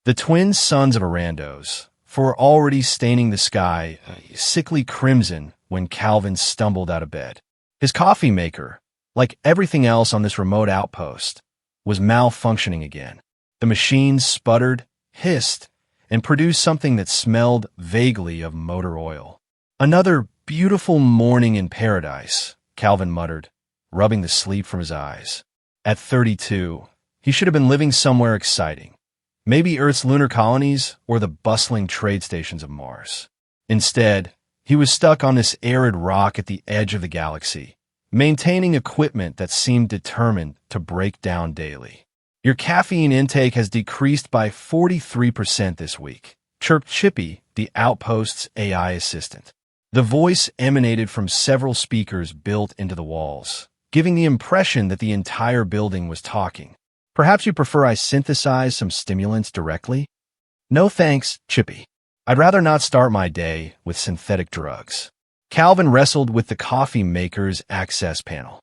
The twin sons of Arandos, were already staining the sky a sickly crimson when Calvin stumbled out of bed. His coffee maker, like everything else on this remote outpost, was malfunctioning again. The machine sputtered, hissed, and produced something that smelled vaguely of motor oil. "Another beautiful morning in paradise," Calvin muttered, rubbing the sleep from his eyes. At 32, he should have been living somewhere exciting. Maybe Earth's lunar colonies or the bustling trade stations of Mars. Instead, he was stuck on this arid rock at the edge of the galaxy, maintaining equipment that seemed determined to break down daily. "Your caffeine intake has decreased by 43% this week," chirped Chippy, the outpost's AI assistant. The voice emanated from several speakers built into the walls, giving the impression that the entire building was talking. "Perhaps you prefer I synthesize some stimulants directly?" "No thanks, Chippy. I'd rather not start my day with synthetic drugs." Calvin wrestled with the coffee maker's access panel.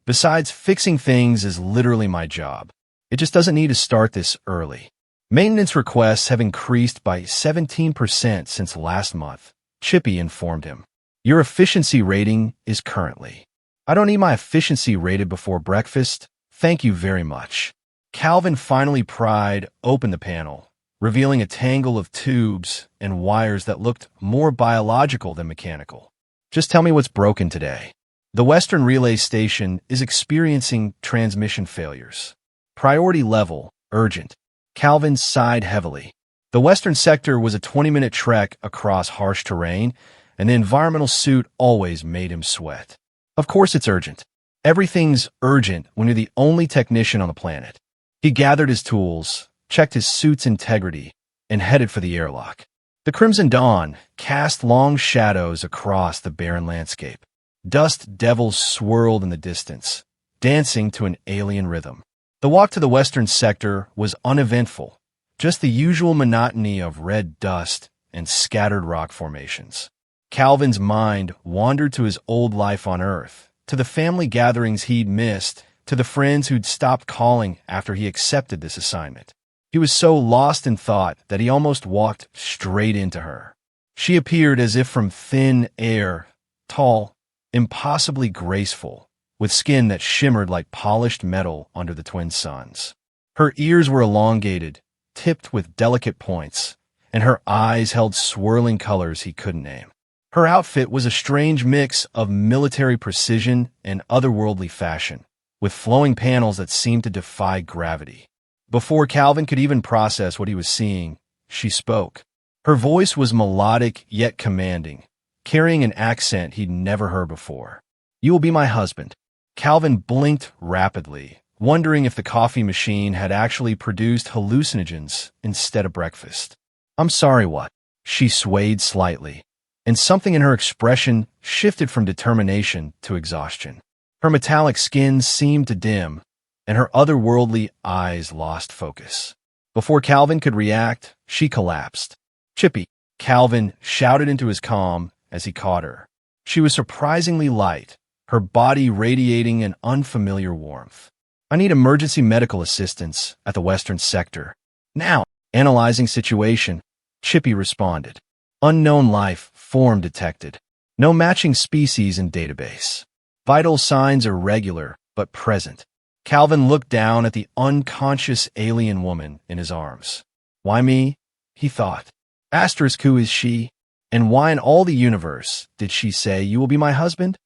"Besides, fixing things is literally my job. It just doesn't need to start this early." "Maintenance requests have increased by 17% since last month," Chippy informed him. "Your efficiency rating is currently—" "I don't need my efficiency rated before breakfast. Thank you very much." Calvin finally pried open the panel, revealing a tangle of tubes and wires that looked more biological than mechanical. "Just tell me what's broken today." "The Western Relay Station is experiencing transmission failures. Priority level, urgent." Calvin sighed heavily. The Western sector was a 20-minute trek across harsh terrain, and the environmental suit always made him sweat. "Of course it's urgent. Everything's urgent when you're the only technician on the planet." He gathered his tools, checked his suit's integrity, and headed for the airlock. The crimson dawn cast long shadows across the barren landscape. Dust devils swirled in the distance, dancing to an alien rhythm. The walk to the western sector was uneventful, just the usual monotony of red dust and scattered rock formations. Calvin's mind wandered to his old life on Earth, to the family gatherings he'd missed, to the friends who'd stopped calling after he accepted this assignment. He was so lost in thought that he almost walked straight into her. She appeared as if from thin air, tall, impossibly graceful, with skin that shimmered like polished metal under the twin suns. Her ears were elongated, tipped with delicate points, and her eyes held swirling colors he couldn't name. Her outfit was a strange mix of military precision and otherworldly fashion, with flowing panels that seemed to defy gravity. Before Calvin could even process what he was seeing, she spoke. Her voice was melodic yet commanding, carrying an accent he'd never heard before. "You will be my husband." Calvin blinked rapidly, wondering if the coffee machine had actually produced hallucinogens instead of breakfast. "I'm sorry, what?" She swayed slightly, and something in her expression shifted from determination to exhaustion. Her metallic skin seemed to dim, and her otherworldly eyes lost focus. Before Calvin could react, she collapsed. "Chippy!" Calvin shouted into his calm as he caught her. She was surprisingly light, her body radiating an unfamiliar warmth. "I need emergency medical assistance at the western sector. Now!" "Analyzing situation," Chippy responded. "Unknown life form detected. No matching species in database. Vital signs are regular, but present." Calvin looked down at the unconscious alien woman in his arms. "Why me?" he thought. Asterisk, who is she? And why in all the universe did she say, "You will be my husband"?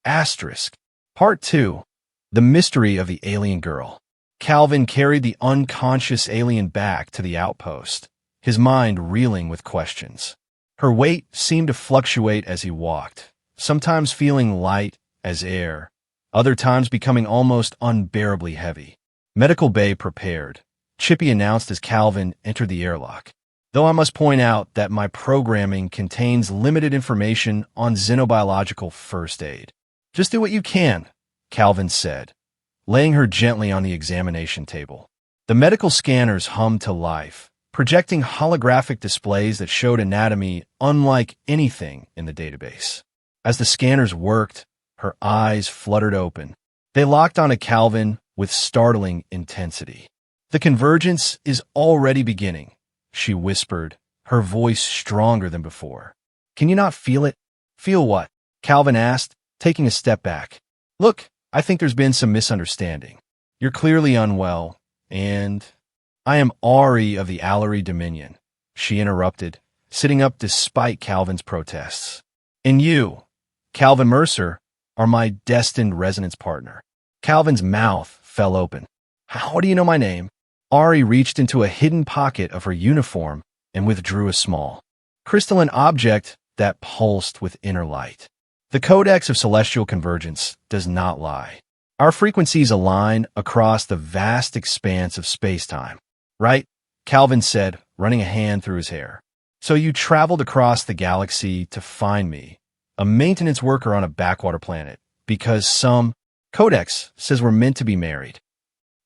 Asterisk. Part 2. The Mystery of the Alien Girl. Calvin carried the unconscious alien back to the outpost, his mind reeling with questions. Her weight seemed to fluctuate as he walked, sometimes feeling light as air, other times becoming almost unbearably heavy. "Medical bay prepared," Chippy announced as Calvin entered the airlock. "Though I must point out that my programming contains limited information on xenobiological first aid." "Just do what you can," Calvin said, laying her gently on the examination table. The medical scanners hummed to life, projecting holographic displays that showed anatomy unlike anything in the database. As the scanners worked, her eyes fluttered open. They locked onto Calvin with startling intensity. The convergence is already beginning, she whispered, her voice stronger than before. Can you not feel it? Feel what? Calvin asked, taking a step back. Look, I think there's been some misunderstanding. You're clearly unwell, and I am Ari of the Allery Dominion, she interrupted, sitting up despite Calvin's protests. And you, Calvin Mercer, are my destined resonance partner. Calvin's mouth fell open. How do you know my name? Ari reached into a hidden pocket of her uniform and withdrew a small, crystalline object that pulsed with inner light. The Codex of Celestial Convergence does not lie. Our frequencies align across the vast expanse of space-time. Right? Calvin said, running a hand through his hair. So you traveled across the galaxy to find me, a maintenance worker on a backwater planet, because some Codex says we're meant to be married.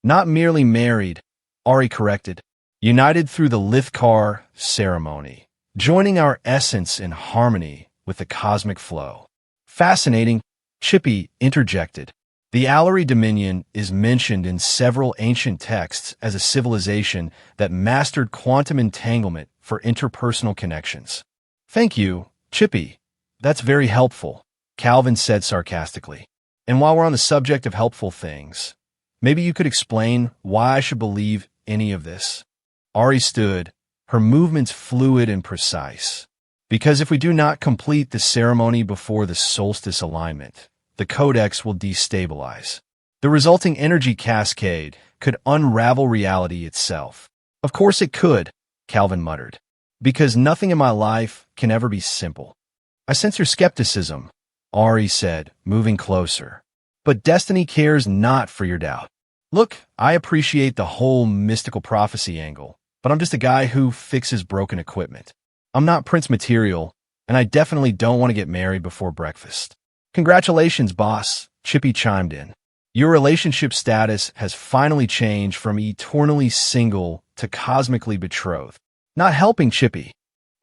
Not merely married, Ari corrected, united through the Lithkar ceremony, joining our essence in harmony with the cosmic flow. Fascinating, Chippy interjected. The Allery Dominion is mentioned in several ancient texts as a civilization that mastered quantum entanglement for interpersonal connections. Thank you, Chippy. That's very helpful, Calvin said sarcastically. And while we're on the subject of helpful things, maybe you could explain why I should believe any of this. Ari stood, her movements fluid and precise. Because if we do not complete the ceremony before the solstice alignment, the Codex will destabilize. The resulting energy cascade could unravel reality itself. Of course it could, Calvin muttered. Because nothing in my life can ever be simple. I sense your skepticism, Ari said, moving closer. But destiny cares not for your doubt. Look, I appreciate the whole mystical prophecy angle, but I'm just a guy who fixes broken equipment. I'm not Prince Material, and I definitely don't want to get married before breakfast. Congratulations, boss, Chippy chimed in. Your relationship status has finally changed from eternally single to cosmically betrothed. Not helping Chippy.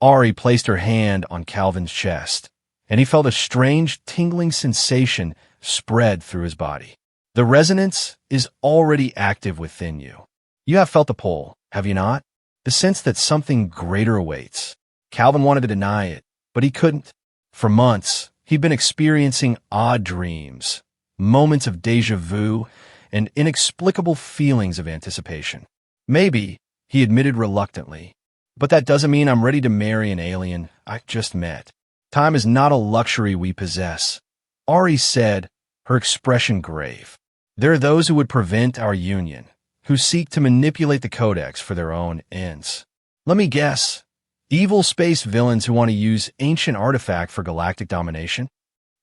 Ari placed her hand on Calvin's chest, and he felt a strange tingling sensation spread through his body. The resonance is already active within you. You have felt the pull, have you not? The sense that something greater awaits. Calvin wanted to deny it, but he couldn't. For months, he'd been experiencing odd dreams, moments of déjà vu, and inexplicable feelings of anticipation. Maybe, he admitted reluctantly, but that doesn't mean I'm ready to marry an alien I just met. Time is not a luxury we possess. Ari said, her expression grave. There are those who would prevent our union, who seek to manipulate the Codex for their own ends. Let me guess. Evil space villains who want to use ancient artifact for galactic domination?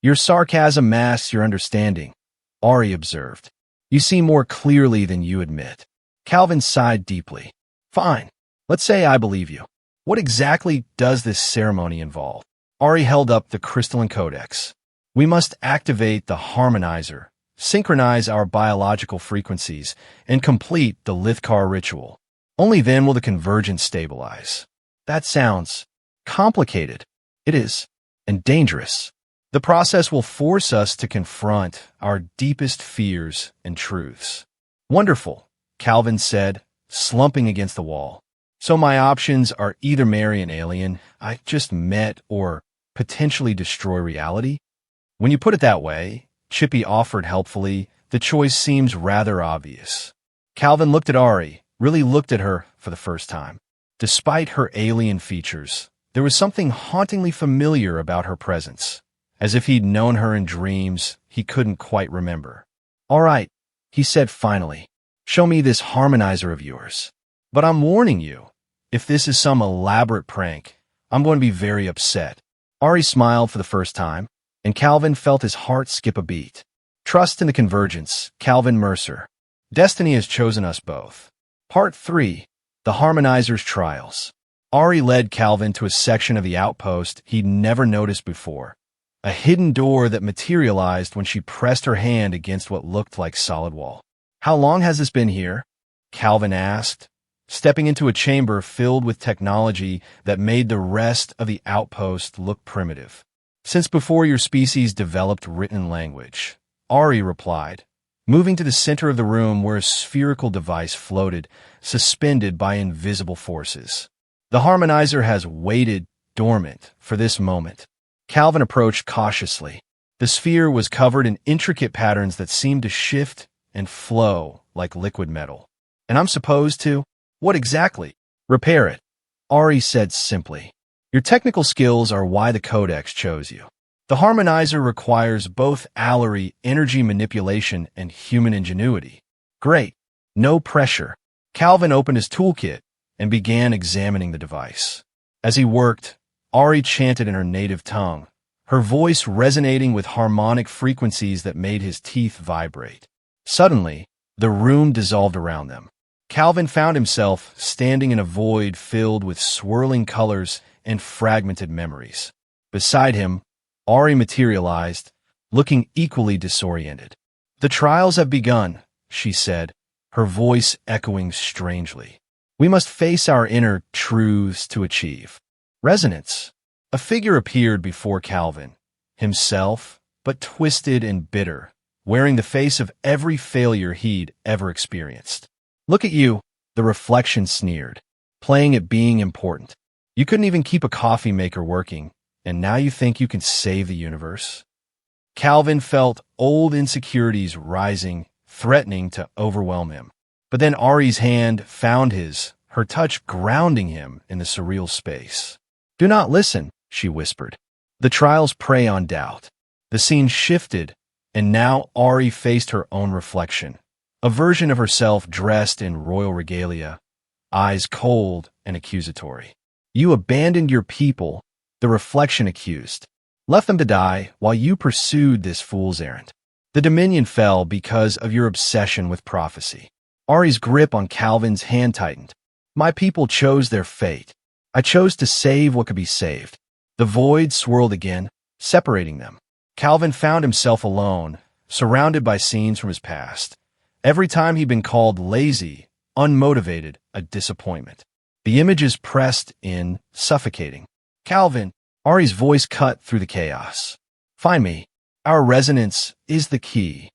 Your sarcasm masks your understanding, Ari observed. You see more clearly than you admit. Calvin sighed deeply. Fine. Let's say I believe you. What exactly does this ceremony involve? Ari held up the crystalline codex. We must activate the harmonizer, synchronize our biological frequencies, and complete the Lithkar ritual. Only then will the convergence stabilize. That sounds complicated. It is, and dangerous. The process will force us to confront our deepest fears and truths. Wonderful, Calvin said, slumping against the wall. So my options are either marry an alien I just met or potentially destroy reality? When you put it that way, Chippy offered helpfully, the choice seems rather obvious. Calvin looked at Ari, really looked at her for the first time. Despite her alien features, there was something hauntingly familiar about her presence. As if he'd known her in dreams he couldn't quite remember. All right, he said finally, show me this harmonizer of yours. But I'm warning you, if this is some elaborate prank, I'm going to be very upset. Ari smiled for the first time, and Calvin felt his heart skip a beat. Trust in the convergence, Calvin Mercer. Destiny has chosen us both. Part 3, The Harmonizer's Trials. Ari led Calvin to a section of the outpost he'd never noticed before. A hidden door that materialized when she pressed her hand against what looked like solid wall. How long has this been here? Calvin asked, stepping into a chamber filled with technology that made the rest of the outpost look primitive. Since before your species developed written language, Ari replied, moving to the center of the room where a spherical device floated, suspended by invisible forces. The harmonizer has waited dormant for this moment. Calvin approached cautiously. The sphere was covered in intricate patterns that seemed to shift and flow like liquid metal. And I'm supposed to? What exactly? Repair it, Ari said simply. Your technical skills are why the Codex chose you. The harmonizer requires both Allery energy manipulation and human ingenuity. Great. No pressure. Calvin opened his toolkit and began examining the device. As he worked, Ari chanted in her native tongue, her voice resonating with harmonic frequencies that made his teeth vibrate. Suddenly, the room dissolved around them. Calvin found himself standing in a void filled with swirling colors and fragmented memories. Beside him, Ari materialized, looking equally disoriented. The trials have begun, she said, her voice echoing strangely. We must face our inner truths to achieve. Resonance. A figure appeared before Calvin, himself, but twisted and bitter, wearing the face of every failure he'd ever experienced. Look at you, the reflection sneered, playing at being important. You couldn't even keep a coffee maker working, and now you think you can save the universe? Calvin felt old insecurities rising, threatening to overwhelm him. But then Ari's hand found his, her touch grounding him in the surreal space. Do not listen, she whispered. The trials prey on doubt. The scene shifted, and now Ari faced her own reflection, a version of herself dressed in royal regalia, eyes cold and accusatory. You abandoned your people, the reflection accused. Left them to die while you pursued this fool's errand. The Dominion fell because of your obsession with prophecy. Ari's grip on Calvin's hand tightened. My people chose their fate. I chose to save what could be saved. The void swirled again, separating them. Calvin found himself alone, surrounded by scenes from his past. Every time he'd been called lazy, unmotivated, a disappointment. The images pressed in, suffocating. Calvin, Ari's voice cut through the chaos. Find me. Our resonance is the key.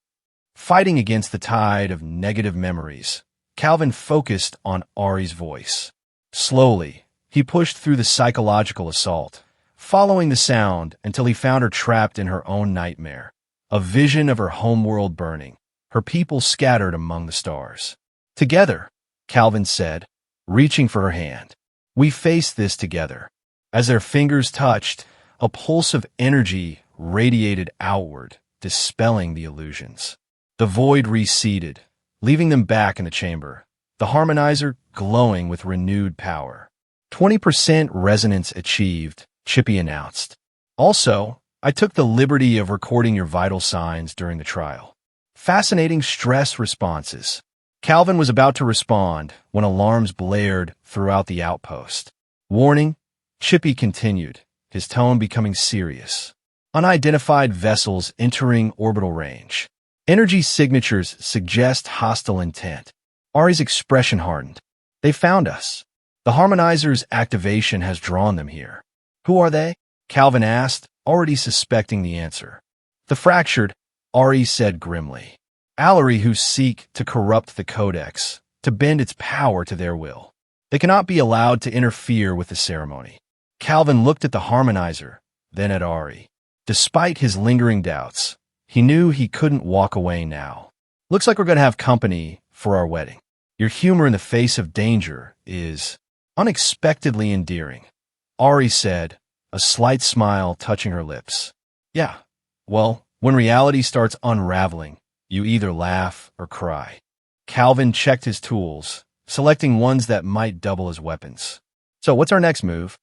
Fighting against the tide of negative memories, Calvin focused on Ari's voice. Slowly, he pushed through the psychological assault, following the sound until he found her trapped in her own nightmare, a vision of her homeworld burning, her people scattered among the stars. Together, Calvin said, reaching for her hand. We face this together. As their fingers touched, a pulse of energy radiated outward, dispelling the illusions. The void receded, leaving them back in the chamber, the harmonizer glowing with renewed power. 20% resonance achieved, Chippy announced. Also, I took the liberty of recording your vital signs during the trial. Fascinating stress responses. Calvin was about to respond when alarms blared throughout the outpost. Warning, Chippy continued, his tone becoming serious. Unidentified vessels entering orbital range. Energy signatures suggest hostile intent. Ari's expression hardened. They found us. The harmonizer's activation has drawn them here. Who are they? Calvin asked, already suspecting the answer. The fractured, Ari said grimly. Allery who seek to corrupt the Codex, to bend its power to their will. They cannot be allowed to interfere with the ceremony. Calvin looked at the harmonizer, then at Ari. Despite his lingering doubts, he knew he couldn't walk away now. Looks like we're going to have company for our wedding. Your humor in the face of danger is unexpectedly endearing, Ari said, a slight smile touching her lips. Yeah, well, when reality starts unraveling, you either laugh or cry. Calvin checked his tools, selecting ones that might double as weapons. So what's our next move?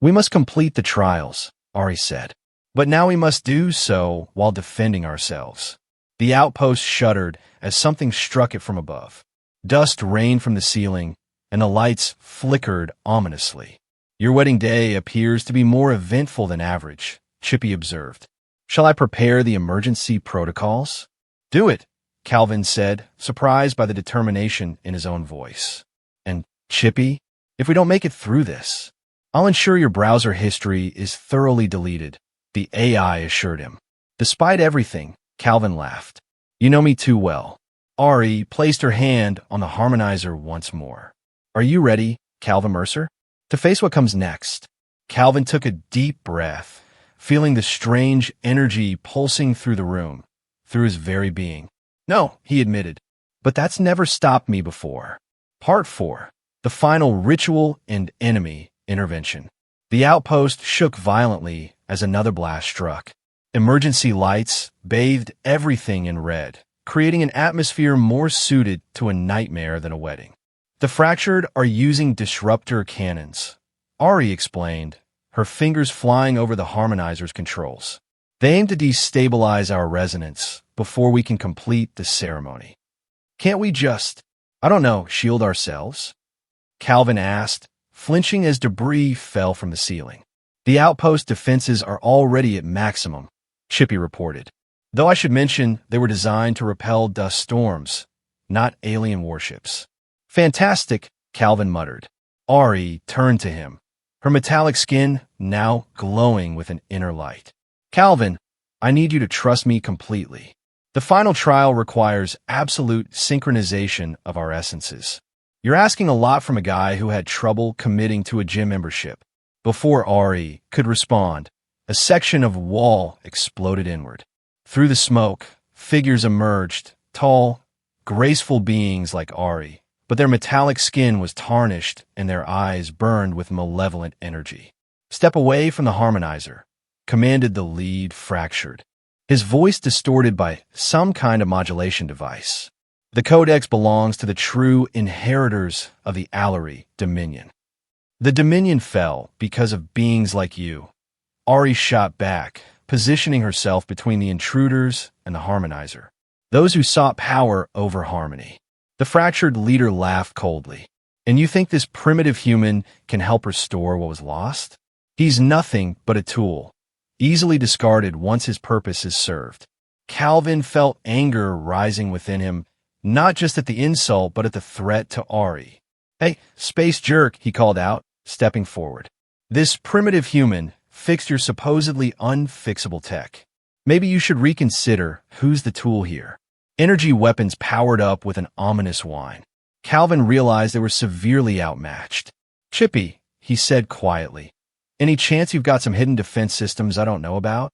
We must complete the trials, Ari said. But now we must do so while defending ourselves. The outpost shuddered as something struck it from above. Dust rained from the ceiling, and the lights flickered ominously. Your wedding day appears to be more eventful than average, Chippy observed. Shall I prepare the emergency protocols? Do it, Calvin said, surprised by the determination in his own voice. And, Chippy, if we don't make it through this, I'll ensure your browser history is thoroughly deleted, the AI assured him. Despite everything, Calvin laughed. You know me too well. Ari placed her hand on the harmonizer once more. Are you ready, Calvin Mercer, to face what comes next? Calvin took a deep breath, feeling the strange energy pulsing through the room, through his very being. No, he admitted, but that's never stopped me before. Part 4. The final ritual and enemy intervention. The outpost shook violently as another blast struck. Emergency lights bathed everything in red, creating an atmosphere more suited to a nightmare than a wedding. The Fractured are using disruptor cannons, Ari explained, her fingers flying over the harmonizer's controls. They aim to destabilize our resonance before we can complete the ceremony. Can't we just, I don't know, shield ourselves? Calvin asked, flinching as debris fell from the ceiling. The outpost defenses are already at maximum, Chippy reported. Though I should mention they were designed to repel dust storms, not alien warships. Fantastic, Calvin muttered. Ari turned to him, her metallic skin now glowing with an inner light. Calvin, I need you to trust me completely. The final trial requires absolute synchronization of our essences. You're asking a lot from a guy who had trouble committing to a gym membership. Before Ari could respond, a section of wall exploded inward. Through the smoke, figures emerged, tall, graceful beings like Ari, but their metallic skin was tarnished and their eyes burned with malevolent energy. Step away from the harmonizer, commanded the lead Fractured, his voice distorted by some kind of modulation device. The codex belongs to the true inheritors of the Allery Dominion. The Dominion fell because of beings like you. Ari shot back, positioning herself between the intruders and the harmonizer, those who sought power over harmony. The Fractured leader laughed coldly. And you think this primitive human can help restore what was lost? He's nothing but a tool, easily discarded once his purpose is served. Calvin felt anger rising within him, not just at the insult, but at the threat to Ari. Hey, space jerk, he called out, stepping forward. This primitive human fixed your supposedly unfixable tech. Maybe you should reconsider who's the tool here. Energy weapons powered up with an ominous whine. Calvin realized they were severely outmatched. Chippy, he said quietly. Any chance you've got some hidden defense systems I don't know about?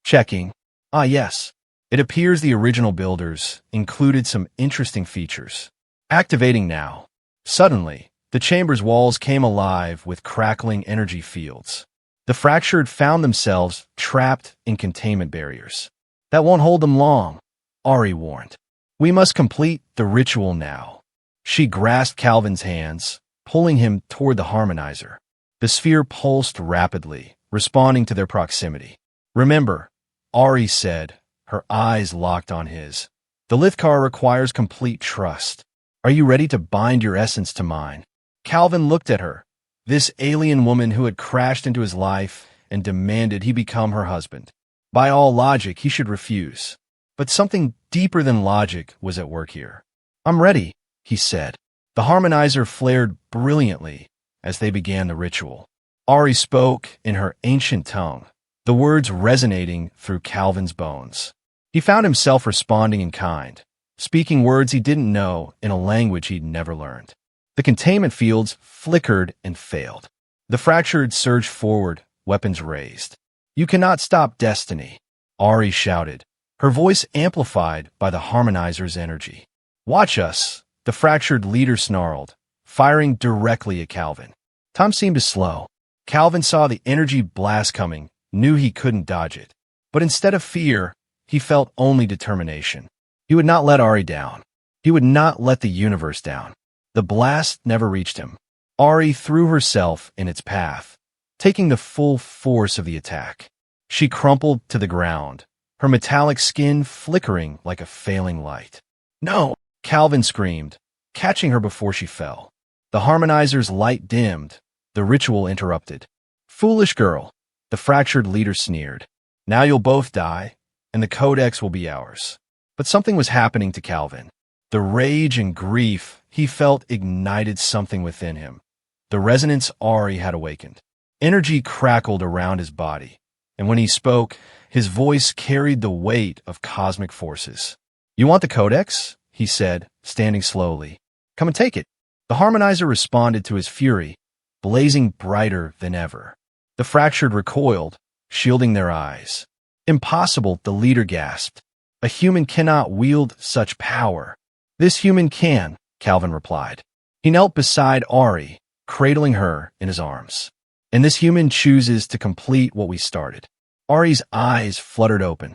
Checking. Ah, yes. It appears the original builders included some interesting features. Activating now. Suddenly, the chamber's walls came alive with crackling energy fields. The Fractured found themselves trapped in containment barriers. That won't hold them long, Ari warned. We must complete the ritual now. She grasped Calvin's hands, pulling him toward the harmonizer. The sphere pulsed rapidly, responding to their proximity. Remember, Ari said, her eyes locked on his. The Lithcar requires complete trust. Are you ready to bind your essence to mine? Calvin looked at her, this alien woman who had crashed into his life and demanded he become her husband. By all logic, he should refuse. But something deeper than logic was at work here. I'm ready, he said. The harmonizer flared brilliantly as they began the ritual. Ari spoke in her ancient tongue, the words resonating through Calvin's bones. He found himself responding in kind, speaking words he didn't know in a language he'd never learned. The containment fields flickered and failed. The Fractured surged forward, weapons raised. You cannot stop destiny, Ari shouted, her voice amplified by the harmonizer's energy. Watch us, the Fractured leader snarled, firing directly at Calvin. Time seemed to slow. Calvin saw the energy blast coming, knew he couldn't dodge it. But instead of fear, he felt only determination. He would not let Ari down. He would not let the universe down. The blast never reached him. Ari threw herself in its path, taking the full force of the attack. She crumpled to the ground, her metallic skin flickering like a failing light. No, Calvin screamed, catching her before she fell. The harmonizer's light dimmed, the ritual interrupted. Foolish girl, the Fractured leader sneered. Now you'll both die, and the codex will be ours. But something was happening to Calvin. The rage and grief he felt ignited something within him. The resonance Ari had awakened. Energy crackled around his body, and when he spoke, his voice carried the weight of cosmic forces. You want the codex? He said, standing slowly. Come and take it. The harmonizer responded to his fury, blazing brighter than ever. The fractured recoiled, shielding their eyes. Impossible, the leader gasped. A human cannot wield such power. This human can, Calvin replied. He knelt beside Ari, cradling her in his arms. And this human chooses to complete what we started. Ari's eyes fluttered open.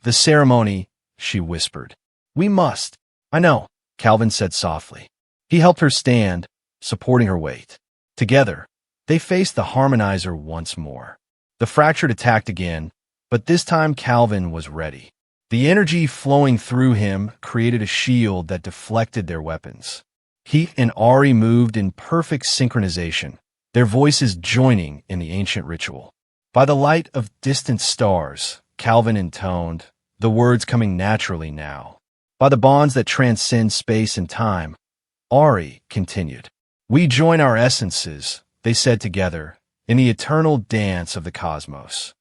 The ceremony, she whispered. We must. I know, Calvin said softly. He helped her stand, supporting her weight. Together, they faced the harmonizer once more. The fractured attacked again, but this time Calvin was ready. The energy flowing through him created a shield that deflected their weapons. He and Ari moved in perfect synchronization, their voices joining in the ancient ritual. By the light of distant stars, Calvin intoned, the words coming naturally now. By the bonds that transcend space and time, Ari continued. We join our essences, they said together, in the eternal dance of the cosmos.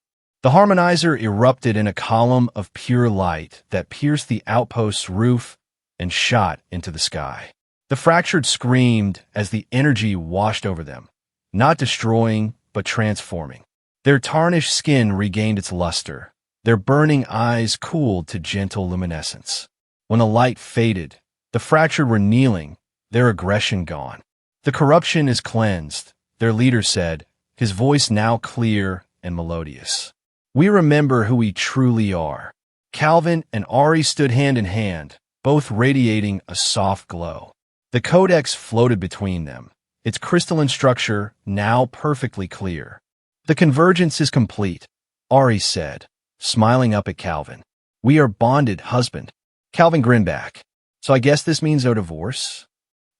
The harmonizer erupted in a column of pure light that pierced the outpost's roof and shot into the sky. The fractured screamed as the energy washed over them, not destroying, but transforming. Their tarnished skin regained its luster. Their burning eyes cooled to gentle luminescence. When the light faded, the fractured were kneeling, their aggression gone. The corruption is cleansed, their leader said, his voice now clear and melodious. We remember who we truly are. Calvin and Ari stood hand in hand, both radiating a soft glow. The codex floated between them, its crystalline structure now perfectly clear. The convergence is complete, Ari said, smiling up at Calvin. We are bonded, husband. Calvin grinned back. So I guess this means no divorce?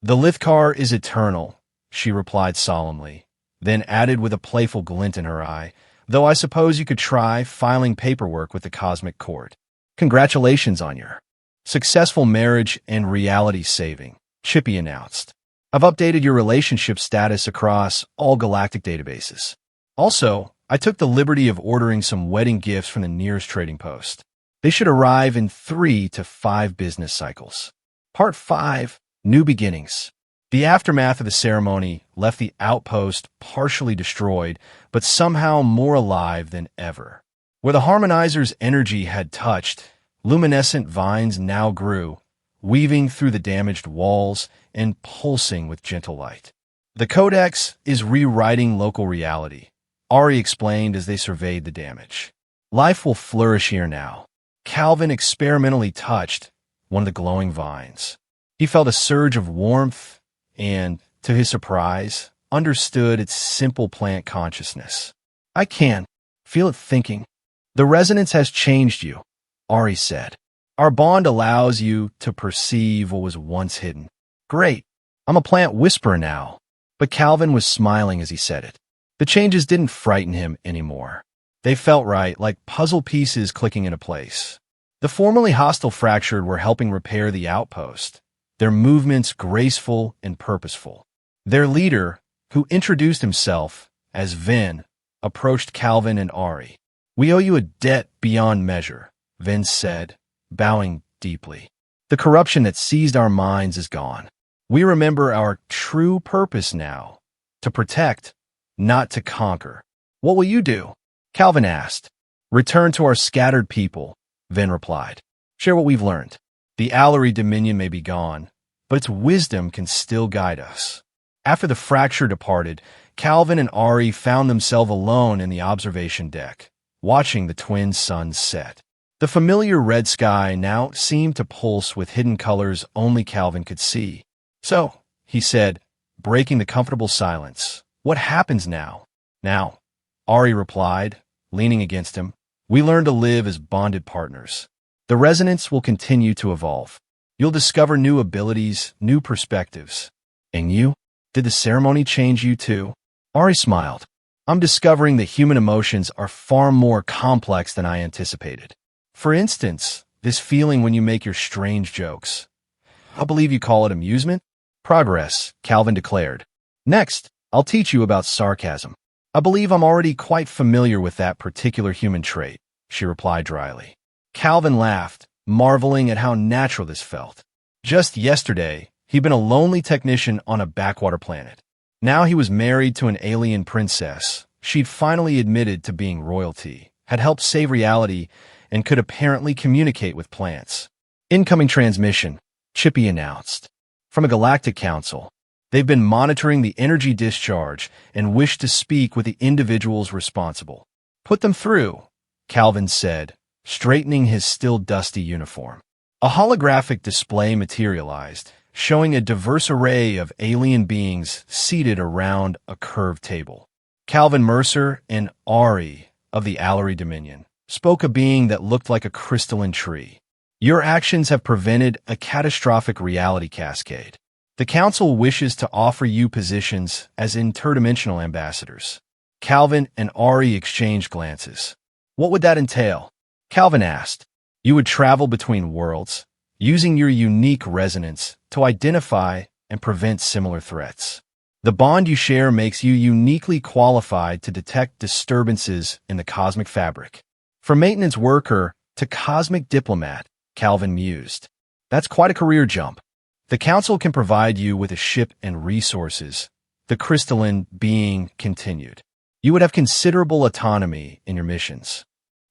The Lithcar is eternal, she replied solemnly, then added with a playful glint in her eye, though I suppose you could try filing paperwork with the cosmic court. Congratulations on your successful marriage and reality saving, Chippy announced. I've updated your relationship status across all galactic databases. Also, I took the liberty of ordering some wedding gifts from the nearest trading post. They should arrive in 3 to 5 business cycles. Part 5, New Beginnings. The aftermath of the ceremony left the outpost partially destroyed, but somehow more alive than ever. Where the harmonizer's energy had touched, luminescent vines now grew, weaving through the damaged walls and pulsing with gentle light. The Codex is rewriting local reality, Ari explained as they surveyed the damage. Life will flourish here now. Calvin experimentally touched one of the glowing vines. He felt a surge of warmth and, to his surprise, understood its simple plant consciousness. I can feel it thinking. The resonance has changed you, Ari said. Our bond allows you to perceive what was once hidden. Great. I'm a plant whisperer now. But Calvin was smiling as he said it. The changes didn't frighten him anymore. They felt right, like puzzle pieces clicking into place. The formerly hostile fractured were helping repair the outpost, their movements graceful and purposeful. Their leader, who introduced himself as Vin, approached Calvin and Ari. We owe you a debt beyond measure, Vin said, bowing deeply. The corruption that seized our minds is gone. We remember our true purpose now, to protect, not to conquer. What will you do? Calvin asked. Return to our scattered people, Vin replied. Share what we've learned. The Allery Dominion may be gone, but its wisdom can still guide us. After the fracture departed, Calvin and Ari found themselves alone in the observation deck, watching the twin suns set. The familiar red sky now seemed to pulse with hidden colors only Calvin could see. So, he said, breaking the comfortable silence, what happens now? Now, Ari replied, leaning against him, we learn to live as bonded partners. The resonance will continue to evolve. You'll discover new abilities, new perspectives. And you? Did the ceremony change you too? Ari smiled. I'm discovering that human emotions are far more complex than I anticipated. For instance, this feeling when you make your strange jokes. I believe you call it amusement? Progress, Calvin declared. Next, I'll teach you about sarcasm. I believe I'm already quite familiar with that particular human trait, she replied dryly. Calvin laughed, marveling at how natural this felt. Just yesterday, he'd been a lonely technician on a backwater planet. Now he was married to an alien princess. She'd finally admitted to being royalty, had helped save reality, and could apparently communicate with plants. Incoming transmission, Chippy announced. From a galactic council. They've been monitoring the energy discharge and wish to speak with the individuals responsible. Put them through, Calvin said, straightening his still dusty uniform. A holographic display materialized, showing a diverse array of alien beings seated around a curved table. Calvin Mercer and Ari of the Allery Dominion spoke a being that looked like a crystalline tree. Your actions have prevented a catastrophic reality cascade. The Council wishes to offer you positions as interdimensional ambassadors. Calvin and Ari exchanged glances. What would that entail? Calvin asked. You would travel between worlds, using your unique resonance to identify and prevent similar threats. The bond you share makes you uniquely qualified to detect disturbances in the cosmic fabric. From maintenance worker to cosmic diplomat, Calvin mused. That's quite a career jump. The Council can provide you with a ship and resources, the crystalline being continued. You would have considerable autonomy in your missions.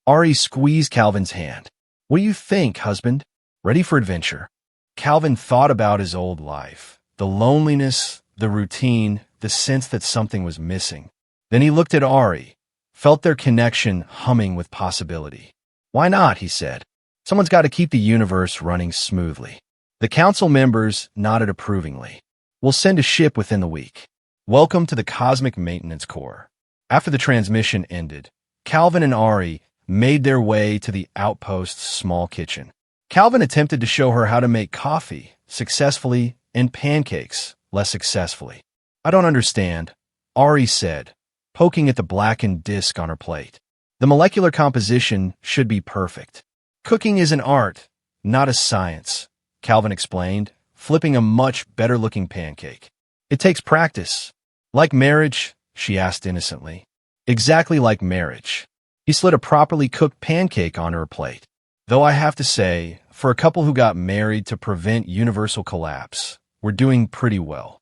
Ari squeezed Calvin's hand. What do you think, husband? Ready for adventure? Calvin thought about his old life, the loneliness, the routine, the sense that something was missing. Then he looked at Ari, felt their connection humming with possibility. Why not, he said. Someone's got to keep the universe running smoothly. The Council members nodded approvingly. We'll send a ship within the week. Welcome to the Cosmic Maintenance Corps. After the transmission ended, Calvin and Ari made their way to the outpost's small kitchen. Calvin attempted to show her how to make coffee successfully and pancakes less successfully. I don't understand, Ari said, poking at the blackened disc on her plate. The molecular composition should be perfect. Cooking is an art, not a science, Calvin explained, flipping a much better-looking pancake. It takes practice. Like marriage? She asked innocently. Exactly like marriage. He slid a properly cooked pancake onto her plate. Though I have to say, for a couple who got married to prevent universal collapse, we're doing pretty well.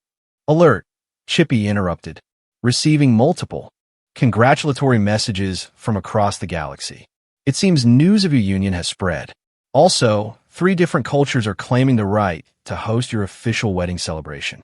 Alert, Chippy interrupted, receiving multiple congratulatory messages from across the galaxy. It seems news of your union has spread. Also, 3 different cultures are claiming the right to host your official wedding celebration.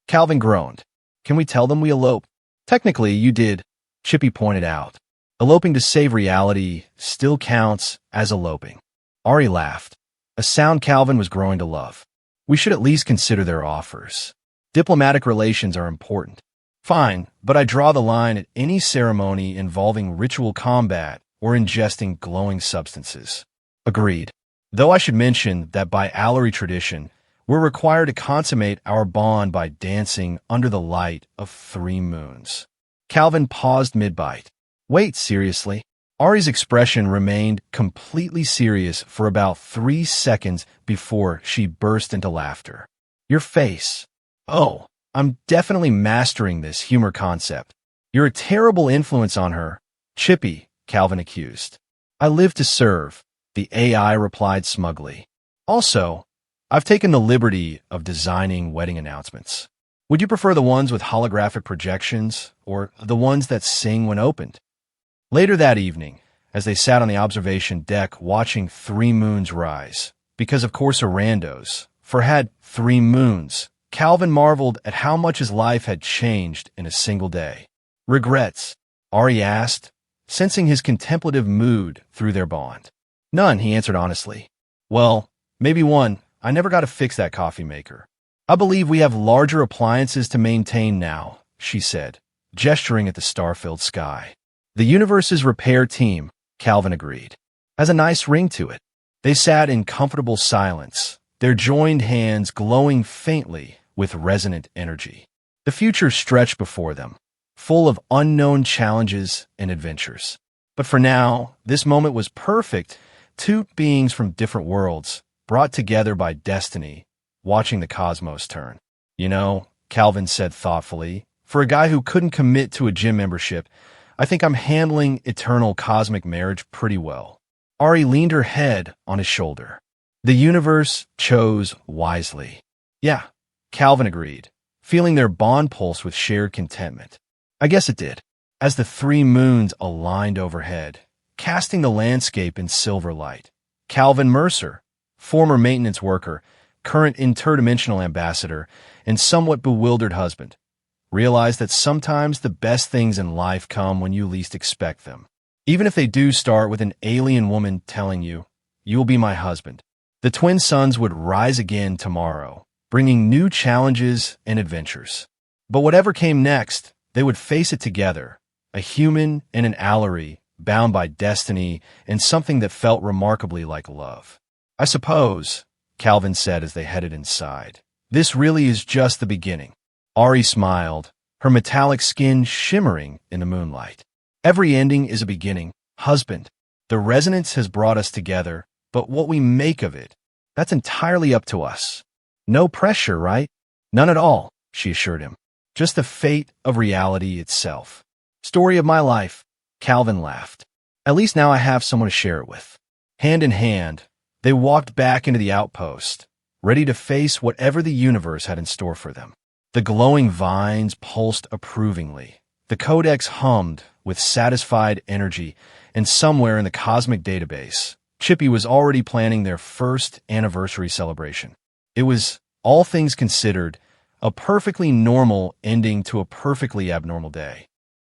Calvin groaned. Can we tell them we elope? Technically, you did, Chippy pointed out. Eloping to save reality still counts as eloping. Ari laughed, a sound Calvin was growing to love. We should at least consider their offers. Diplomatic relations are important. Fine, but I draw the line at any ceremony involving ritual combat or ingesting glowing substances. Agreed. Though I should mention that by Allery tradition, we're required to consummate our bond by dancing under the light of 3 moons. Calvin paused mid-bite. Wait, seriously? Ari's expression remained completely serious for about 3 seconds before she burst into laughter. Your face. Oh, I'm definitely mastering this humor concept. You're a terrible influence on her, Chippy, Calvin accused. I live to serve, the AI replied smugly. Also, I've taken the liberty of designing wedding announcements. Would you prefer the ones with holographic projections or the ones that sing when opened? Later that evening, as they sat on the observation deck watching 3 moons rise, because of course are randos, for had 3 moons, Calvin marveled at how much his life had changed in a single day. Regrets? Ari asked, sensing his contemplative mood through their bond. None, he answered honestly. Well, maybe one. I never got to fix that coffee maker. I believe we have larger appliances to maintain now, she said, gesturing at the star-filled sky. The universe's repair team, Calvin agreed, has a nice ring to it. They sat in comfortable silence, their joined hands glowing faintly with resonant energy. The future stretched before them, full of unknown challenges and adventures. But for now, this moment was perfect. 2 beings from different worlds, brought together by destiny, watching the cosmos turn. You know, Calvin said thoughtfully, for a guy who couldn't commit to a gym membership, I think I'm handling eternal cosmic marriage pretty well. Ari leaned her head on his shoulder. The universe chose wisely. Yeah, Calvin agreed, feeling their bond pulse with shared contentment. I guess it did. As the three moons aligned overhead, casting the landscape in silver light, Calvin Mercer, former maintenance worker, current interdimensional ambassador, and somewhat bewildered husband, realized that sometimes the best things in life come when you least expect them. Even if they do start with an alien woman telling you, "You will be my husband." The twin suns would rise again tomorrow, bringing new challenges and adventures. But whatever came next, they would face it together, a human and an Allery, bound by destiny and something that felt remarkably like love. "I suppose," Calvin said as they headed inside, "this really is just the beginning." Ari smiled, her metallic skin shimmering in the moonlight. "Every ending is a beginning, husband. The resonance has brought us together, but what we make of it, that's entirely up to us. No pressure, right?" "None at all," she assured him. "Just the fate of reality itself." "Story of my life," Calvin laughed. "At least now I have someone to share it with." Hand in hand, they walked back into the outpost, ready to face whatever the universe had in store for them. The glowing vines pulsed approvingly. The codex hummed with satisfied energy, and somewhere in the cosmic database, Chippy was already planning their first anniversary celebration. It was, all things considered, a perfectly normal ending to a perfectly abnormal day.